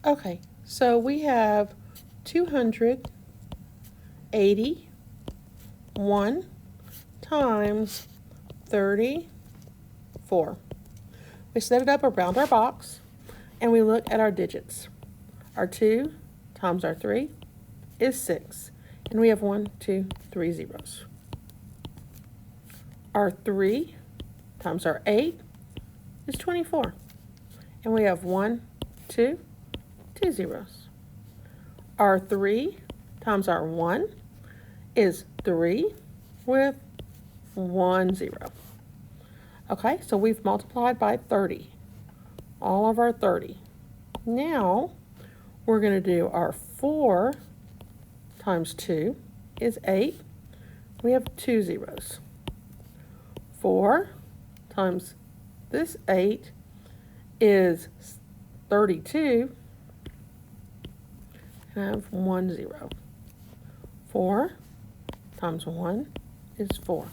Okay, so we have 281 times 34. We set it up around our box and we look at our digits. Our 2 times our 3 is 6. And we have 1, 2, 3 zeros. Our 3 times our 8 is 24. And we have 1, 2, 2 zeros. Our 3 times our 1 is 3 with 1 0. Okay, so we've multiplied by 30. All of our 30. Now, we're going to do our 4 times 2 is 8. We have 2 zeros. 4 times this 8 is 32. And I have 1 0. 4 times 1 is 4.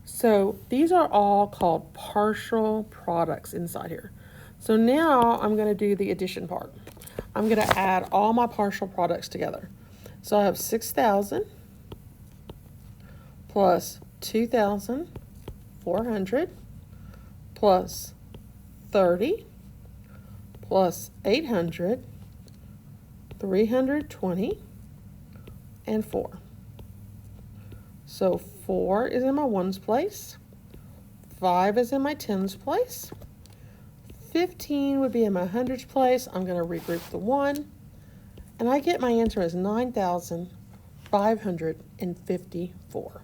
So these are all called partial products inside here. So now I'm going to do the addition part. I'm going to add all my partial products together. So I have 6,000 plus 2,400 plus 30 plus 800, 320, and 4. So 4 is in my ones place, 5 is in my tens place, 15 would be in my hundreds place. I'm going to regroup the 1, and I get my answer as 9,554.